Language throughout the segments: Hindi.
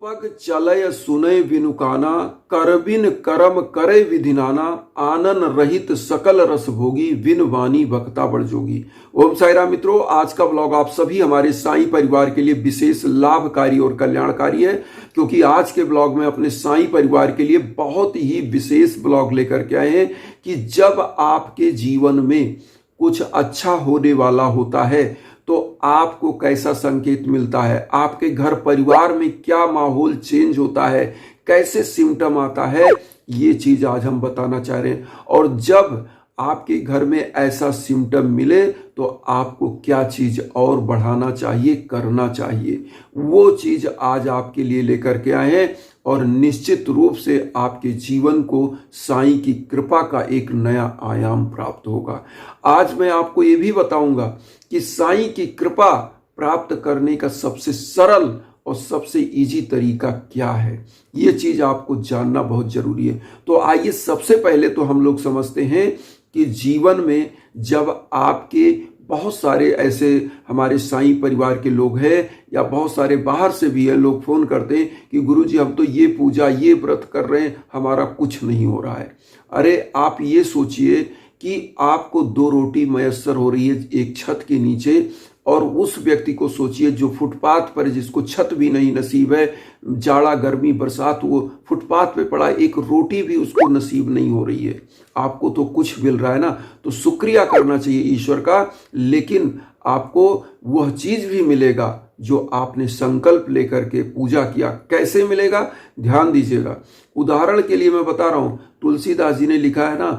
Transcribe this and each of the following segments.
पग चलय सुनय विनुकाना करबिन करम करे विधिनाना आनन रहित सकल रस भोगी विन वाणी भक्ता बढ़ जोगी। ओम साई राम मित्रों, आज का ब्लॉग आप सभी हमारे साईं परिवार के लिए विशेष लाभकारी और कल्याणकारी है, क्योंकि आज के ब्लॉग में अपने साईं परिवार के लिए बहुत ही विशेष ब्लॉग लेकर के आए हैं कि जब आपके जीवन में कुछ अच्छा होने वाला होता है तो आपको कैसा संकेत मिलता है, आपके घर परिवार में क्या माहौल चेंज होता है, कैसे सिम्टम आता है, ये चीज आज हम बताना चाह रहे हैं। और जब आपके घर में ऐसा सिम्टम मिले तो आपको क्या चीज और बढ़ाना चाहिए, करना चाहिए, वो चीज आज आपके लिए लेकर के आए हैं। और निश्चित रूप से आपके जीवन को साईं की कृपा का एक नया आयाम प्राप्त होगा। आज मैं आपको ये भी बताऊंगा कि साईं की कृपा प्राप्त करने का सबसे सरल और सबसे इजी तरीका क्या है, ये चीज आपको जानना बहुत जरूरी है। तो आइए सबसे पहले तो हम लोग समझते हैं कि जीवन में जब आपके बहुत सारे ऐसे हमारे साईं परिवार के लोग हैं या बहुत सारे बाहर से भी है, लोग फोन करते हैं कि गुरुजी हम तो ये पूजा ये व्रत कर रहे हैं, हमारा कुछ नहीं हो रहा है। अरे आप ये सोचिए कि आपको 2 रोटी मयस्सर हो रही है एक छत के नीचे, और उस व्यक्ति को सोचिए जो फुटपाथ पर, जिसको छत भी नहीं नसीब है, जाड़ा गर्मी बरसात वो फुटपाथ पे पड़ा, एक रोटी भी उसको नसीब नहीं हो रही है। आपको तो कुछ मिल रहा है ना, तो शुक्रिया करना चाहिए ईश्वर का, लेकिन आपको वह चीज भी मिलेगा जो आपने संकल्प लेकर के पूजा किया। कैसे मिलेगा, ध्यान दीजिएगा। उदाहरण के लिए मैं बता रहा हूं, तुलसीदास जी ने लिखा है ना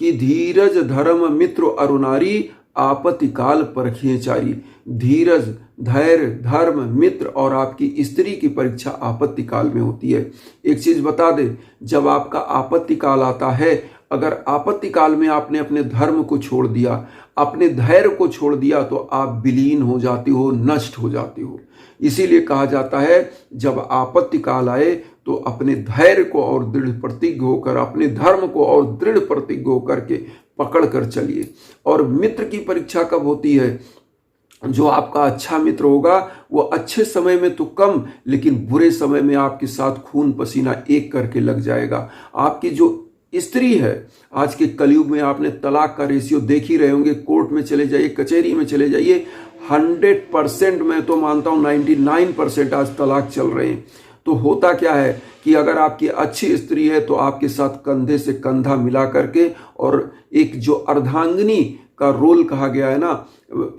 कि धीरज धर्म मित्र अरुनारी आपत्ति काल परखिए चारी। धीरज, धैर्य, धर्म, मित्र और आपकी स्त्री की परीक्षा आपत्ति काल में होती है। एक चीज बता दे, जब आपका आपत्ति काल आता है, अगर आपत्ति काल में आपने अपने धर्म को छोड़ दिया, अपने धैर्य को छोड़ दिया, तो आप विलीन हो जाते हो, नष्ट हो जाते हो। इसीलिए कहा जाता है जब आपत्ति काल आए तो अपने धैर्य को और दृढ़ प्रतिज्ञ होकर, अपने धर्म को और दृढ़ प्रतिज्ञ होकर के पकड़ कर चलिए। और मित्र की परीक्षा कब होती है, जो आपका अच्छा मित्र होगा वो अच्छे समय में तो कम, लेकिन बुरे समय में आपके साथ खून पसीना एक करके लग जाएगा। आपकी जो स्त्री है, आज के कलयुग में आपने तलाक का रेशियो देख ही रहे होंगे, कोर्ट में चले जाइए, कचहरी में चले जाइए, 100% मैं तो मानता हूं 99% आज तलाक चल रहे हैं। तो होता क्या है कि अगर आपकी अच्छी स्त्री है तो आपके साथ कंधे से कंधा मिला करके, और एक जो अर्धांगिनी का रोल कहा गया है ना,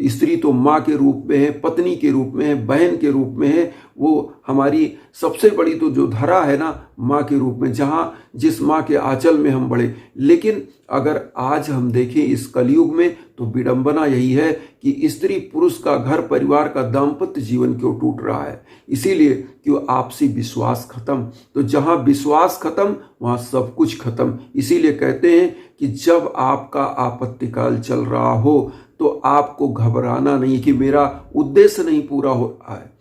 स्त्री तो माँ के रूप में है, पत्नी के रूप में है, बहन के रूप में है, वो हमारी सबसे बड़ी तो जो धरा है ना, माँ के रूप में, जहाँ जिस माँ के आंचल में हम बढ़े। लेकिन अगर आज हम देखें इस कलयुग में तो विडंबना यही है कि स्त्री पुरुष का, घर परिवार का दाम्पत्य जीवन क्यों टूट रहा है, इसीलिए क्यों आपसी विश्वास खत्म। तो जहां विश्वास खत्म वहां सब कुछ खत्म। इसीलिए कहते हैं कि जब आपका आपत्ति काल चल रहा हो तो आपको घबराना नहीं कि मेरा उद्देश्य नहीं पूरा हो रहा है,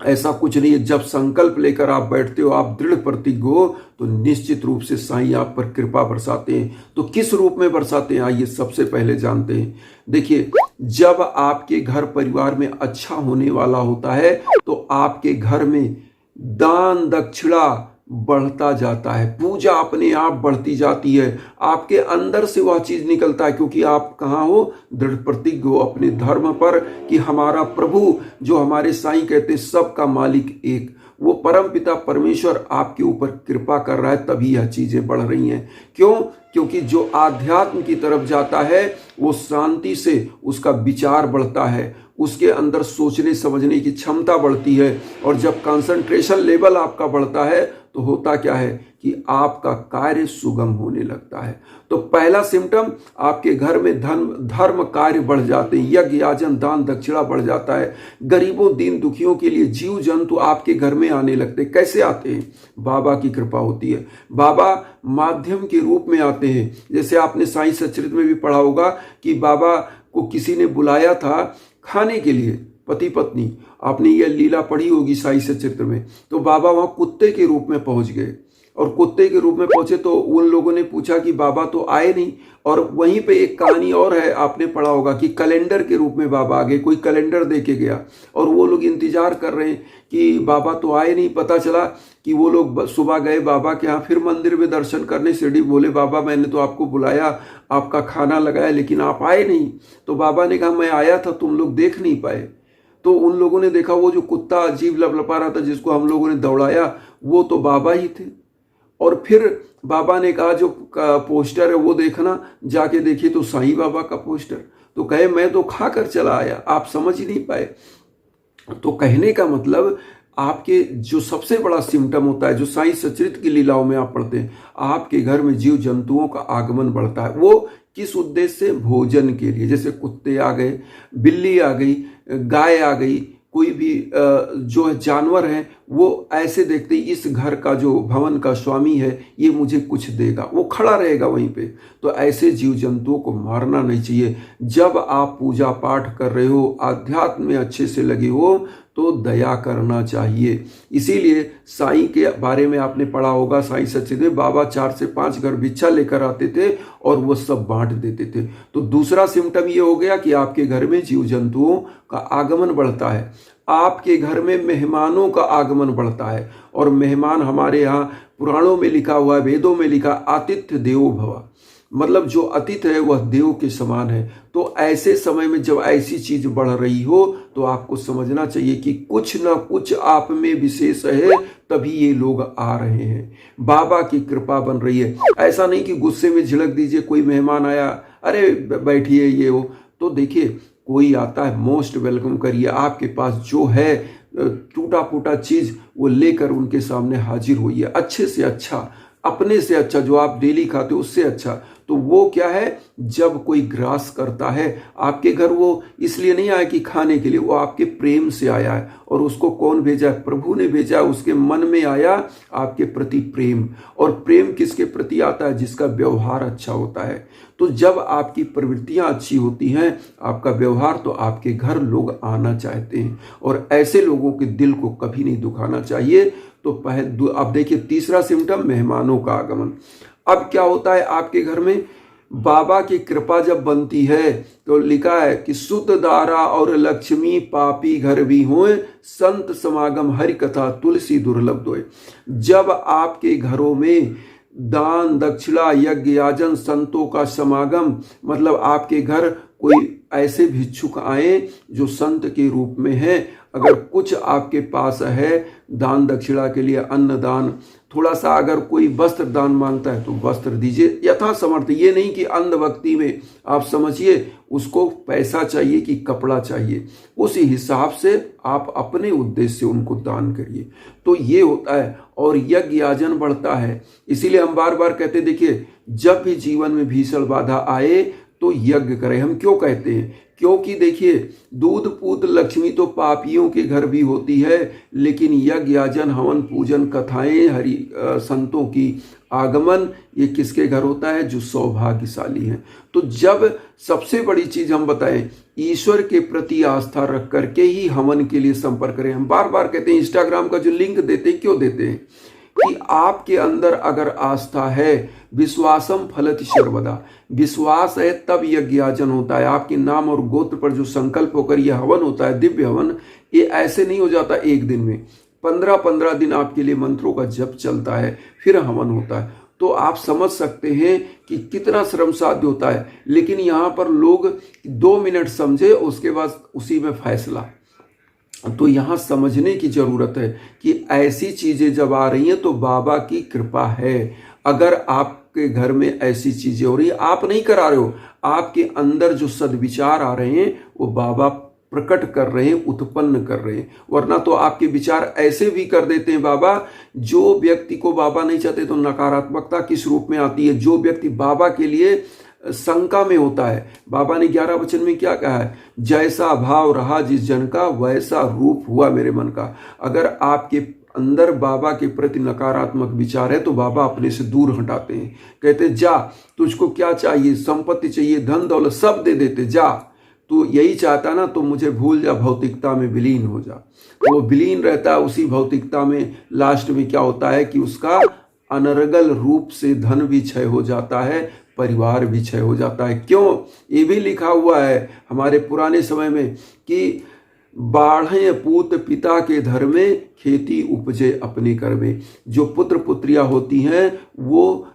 ऐसा कुछ नहीं है। जब संकल्प लेकर आप बैठते हो, आप दृढ़ प्रतिज्ञ हो, तो निश्चित रूप से साईं आप पर कृपा बरसाते हैं। तो किस रूप में बरसाते हैं, आइए सबसे पहले जानते हैं। देखिए, जब आपके घर परिवार में अच्छा होने वाला होता है तो आपके घर में दान दक्षिणा बढ़ता जाता है, पूजा अपने आप बढ़ती जाती है, आपके अंदर से वह चीज निकलता है, क्योंकि आप कहाँ हो, दृढ़ प्रतिज्ञ हो अपने धर्म पर कि हमारा प्रभु, जो हमारे साईं कहते सबका मालिक एक, वो परम पिता परमेश्वर आपके ऊपर कृपा कर रहा है, तभी यह चीजें बढ़ रही हैं। क्यों? क्योंकि जो आध्यात्म की तरफ जाता है वो शांति से उसका विचार बढ़ता है, उसके अंदर सोचने समझने की क्षमता बढ़ती है, और जब कंसंट्रेशन लेवल आपका बढ़ता है तो होता क्या है कि आपका कार्य सुगम होने लगता है। तो पहला सिम्टम, आपके घर में धर्म कार्य बढ़ जाते हैं, यज्ञ याजन दान दक्षिणा बढ़ जाता है, गरीबों दीन दुखियों के लिए जीव जंतु आपके घर में आने लगते हैं। कैसे आते हैं? बाबा की कृपा होती है। बाबा माध्यम के रूप में आते हैं। जैसे आपने साईं सच्चरित में भी पढ़ा होगा कि बाबा को किसी ने बुलाया था खाने के लिए, पति पत्नी, आपने यह लीला पढ़ी होगी साईं सच्चरित्र में। तो बाबा वहां कुत्ते के रूप में पहुंच गए, और कुत्ते के रूप में पहुंचे तो उन लोगों ने पूछा कि बाबा तो आए नहीं। और वहीं पे एक कहानी और है, आपने पढ़ा होगा कि कैलेंडर के रूप में बाबा आ गए, कोई कैलेंडर दे के गया और वो लोग इंतजार कर रहे हैं कि बाबा तो आए नहीं। पता चला कि वो लोग सुबह गए बाबा के यहाँ, फिर मंदिर में दर्शन करने, शिरडी बोले बाबा मैंने तो आपको बुलाया, आपका खाना लगाया, लेकिन आप आए नहीं। तो बाबा ने कहा मैं आया था, तुम लोग देख नहीं पाए। तो उन लोगों ने देखा वो जो कुत्ता अजीब लपलपा रहा था जिसको हम लोगों ने दौड़ाया, वो तो बाबा ही थे। और फिर बाबा ने कहा जो पोस्टर है वो देखना, जाके देखिए तो साईं बाबा का पोस्टर। तो कहे मैं तो खा कर चला आया, आप समझ ही नहीं पाए। तो कहने का मतलब आपके जो सबसे बड़ा सिम्टम होता है, जो साईं सचरित्र की लीलाओं में आप पढ़ते हैं, आपके घर में जीव जंतुओं का आगमन बढ़ता है। वो किस उद्देश्य से? भोजन के लिए। जैसे कुत्ते आ गए, बिल्ली आ गई, गाय आ गई, कोई भी जो जानवर है वो ऐसे देखते ही इस घर का जो भवन का स्वामी है ये मुझे कुछ देगा, वो खड़ा रहेगा वहीं पे। तो ऐसे जीव जंतुओं को मारना नहीं चाहिए। जब आप पूजा पाठ कर रहे हो, आध्यात्म में अच्छे से लगे हो, तो दया करना चाहिए। इसीलिए साईं के बारे में आपने पढ़ा होगा, साईं सच्चिदानंद में बाबा 4 से 5 घर भिक्षा लेकर आते थे और वो सब बांट देते थे। तो दूसरा सिम्टम ये हो गया कि आपके घर में जीव जंतुओं का आगमन बढ़ता है, आपके घर में मेहमानों का आगमन बढ़ता है। और मेहमान हमारे यहाँ पुराणों में लिखा हुआ है, वेदों में लिखा, आतिथ्य देवो भव, मतलब जो अतिथि है वह देव के समान है। तो ऐसे समय में जब ऐसी चीज बढ़ रही हो तो आपको समझना चाहिए कि कुछ ना कुछ आप में विशेष है, तभी ये लोग आ रहे हैं, बाबा की कृपा बन रही है। ऐसा नहीं कि गुस्से में झिड़क दीजिए, कोई मेहमान आया अरे बैठिए ये हो। तो देखिए कोई आता है मोस्ट वेलकम करिए, आपके पास जो है टूटा फूटा चीज वो लेकर उनके सामने हाजिर होइए, अच्छे से अच्छा, अपने से अच्छा, जो आप डेली खाते हो उससे अच्छा। तो वो क्या है, जब कोई ग्रास करता है आपके घर, वो इसलिए नहीं आया कि खाने के लिए, वो आपके प्रेम से आया है। और उसको कौन भेजा है? प्रभु ने भेजा है। उसके मन में आया आपके प्रति प्रेम। और प्रेम किसके प्रति आता है? जिसका व्यवहार अच्छा होता है। तो जब आपकी प्रवृत्तियां अच्छी होती हैं, आपका व्यवहार, तो आपके घर लोग आना चाहते हैं। और ऐसे लोगों के दिल को कभी नहीं दुखाना चाहिए। तो अब देखिए तीसरा सिम्टम, मेहमानों का आगमन। अब क्या होता है आपके घर में? बाबा की कृपा जब बनती है तो लिखा है कि शुद्ध दारा और लक्ष्मी पापी घर भी होए, संत समागम हरि कथा तुलसी दुर्लभ दोए। जब आपके घरों में दान दक्षिणा यज्ञ याजन संतों का समागम, मतलब आपके घर कोई ऐसे भिक्षुक आए जो संत के रूप में है, अगर कुछ आपके पास है दान दक्षिणा के लिए, अन्न दान, थोड़ा सा अगर कोई वस्त्र दान मांगता है तो वस्त्र दीजिए यथा समर्थ। ये नहीं कि अंधभक्ति में आप समझिए उसको पैसा चाहिए कि कपड़ा चाहिए, उसी हिसाब से आप अपने उद्देश्य से उनको दान करिए। तो ये होता है। और यज्ञ याजन बढ़ता है। इसीलिए हम बार बार कहते, देखिए जब भी जीवन में भीषण बाधा आए तो यज्ञ करें। हम क्यों कहते हैं? क्योंकि देखिए दूध पूत लक्ष्मी तो पापियों के घर भी होती है, लेकिन यज्ञ याजन हवन पूजन कथाएं हरि संतों की आगमन, ये किसके घर होता है? जो सौभाग्यशाली हैं। तो जब सबसे बड़ी चीज हम बताएं, ईश्वर के प्रति आस्था रख करके ही हवन के लिए संपर्क करें। हम बार बार कहते हैं, इंस्टाग्राम का जो लिंक देते हैं, क्यों देते हैं? कि आपके अंदर अगर आस्था है, विश्वासम फलति सर्वदा, विश्वास है तब यज्ञ याजन होता है। आपके नाम और गोत्र पर जो संकल्प होकर यह हवन होता है, दिव्य हवन, ये ऐसे नहीं हो जाता एक दिन में। 15-15 दिन आपके लिए मंत्रों का जप चलता है, फिर हवन होता है। तो आप समझ सकते हैं कि कितना श्रम साध्य होता है। लेकिन यहाँ पर लोग 2 मिनट समझे, उसके बाद उसी में फैसला। तो यहाँ समझने की जरूरत है कि ऐसी चीजें जब आ रही हैं तो बाबा की कृपा है। अगर आपके घर में ऐसी चीजें हो रही है, आप नहीं करा रहे हो, आपके अंदर जो सद्विचार आ रहे हैं वो बाबा प्रकट कर रहे हैं, उत्पन्न कर रहे हैं। वरना तो आपके विचार ऐसे भी कर देते हैं बाबा। जो व्यक्ति को बाबा नहीं चाहते तो नकारात्मकता किस रूप में आती है? जो व्यक्ति बाबा के लिए शंका में होता है, बाबा ने 11 वचन में क्या कहा है? जैसा भाव रहा जिस जन का, वैसा रूप हुआ मेरे मन का। अगर आपके अंदर बाबा के प्रति नकारात्मक विचार है तो बाबा अपने से दूर हटाते हैं, कहते जा, तुझको क्या चाहिए? संपत्ति चाहिए, धन दौलत, सब दे देते, जा, तू यही चाहता ना तो मुझे भूल जा, भौतिकता में विलीन हो जा। वो विलीन रहता है उसी भौतिकता में। लास्ट में क्या होता है कि उसका अनर्गल रूप से धन भी क्षय हो जाता है, परिवार भी क्षय हो जाता है। क्यों? ये भी लिखा हुआ है हमारे पुराने समय में कि बाढ़े पूत पिता के धर में, खेती उपजे अपने कर में। जो पुत्र पुत्रियां होती हैं वो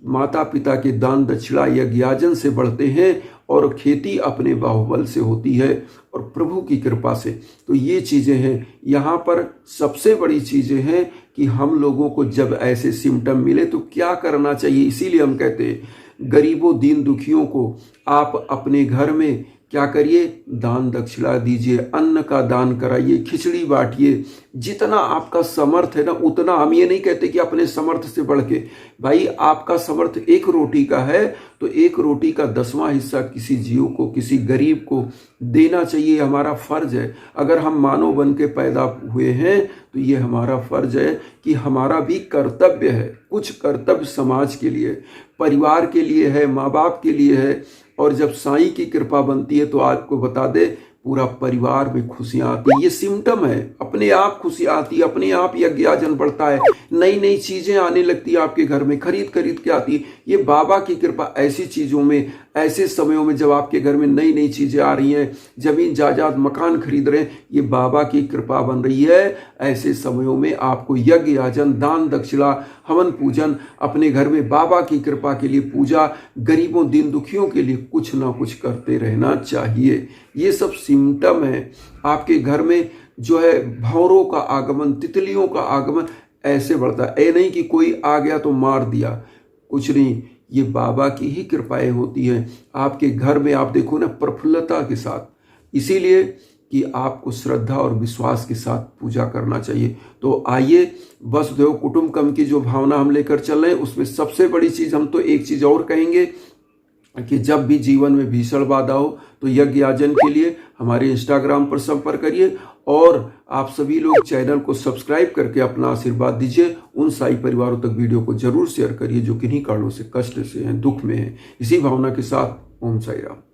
माता पिता के दान दक्षिणा यज्ञाजन से बढ़ते हैं और खेती अपने बाहुबल से होती है और प्रभु की कृपा से। तो ये चीज़ें हैं। यहाँ पर सबसे बड़ी चीज़ें हैं कि हम लोगों को जब ऐसे सिम्टम मिले तो क्या करना चाहिए। इसीलिए हम कहते हैं गरीबों दीन दुखियों को आप अपने घर में क्या करिए, दान दक्षिणा दीजिए, अन्न का दान कराइए, खिचड़ी बांटिए, जितना आपका समर्थ है ना उतना। हम ये नहीं कहते कि अपने समर्थ से बढ़ के, भाई आपका समर्थ एक रोटी का है तो एक रोटी का 10वां हिस्सा किसी जीव को, किसी गरीब को देना चाहिए, हमारा फर्ज है। अगर हम मानव बन के पैदा हुए हैं तो ये हमारा फर्ज है कि हमारा भी कर्तव्य है, कुछ कर्तव्य समाज के लिए, परिवार के लिए है, माँ बाप के लिए है। और जब साईं की कृपा बनती है तो आपको बता दे पूरा परिवार में खुशियां आती है। ये सिम्टम है, अपने आप खुशियां आती है, अपने आप यज्ञाजन बढ़ता है, नई नई चीजें आने लगती है आपके घर में, खरीद खरीद के आती है। ये बाबा की कृपा ऐसी चीजों में, ऐसे समयों में जब आपके घर में नई नई चीजें आ रही हैं, जमीन जायदाद मकान खरीद रहे हैं, ये बाबा की कृपा बन रही है। ऐसे समयों में आपको यज्ञ याजन, दान दक्षिणा, हवन पूजन, अपने घर में बाबा की कृपा के लिए पूजा, गरीबों दीन दुखियों के लिए कुछ ना कुछ करते रहना चाहिए। ये सब सिम्टम है। आपके घर में जो है भंवरों का आगमन, तितलियों का आगमन ऐसे बढ़ता है। ये नहीं कि कोई आ गया तो मार दिया, कुछ नहीं, ये बाबा की ही कृपाएं होती हैं आपके घर में। आप देखो ना प्रफुल्लता के साथ, इसीलिए कि आपको श्रद्धा और विश्वास के साथ पूजा करना चाहिए। तो आइए वसुधैव कुटुंबकम की जो भावना हम लेकर चल रहे हैं उसमें सबसे बड़ी चीज, हम तो एक चीज और कहेंगे कि जब भी जीवन में भीषण बाधा हो तो यज्ञ याजन के लिए हमारे इंस्टाग्राम पर संपर्क करिए और आप सभी लोग चैनल को सब्सक्राइब करके अपना आशीर्वाद दीजिए। उन साई परिवारों तक वीडियो को जरूर शेयर करिए जो किन्हीं कारणों से कष्ट से हैं, दुख में हैं। इसी भावना के साथ ओम साई राम।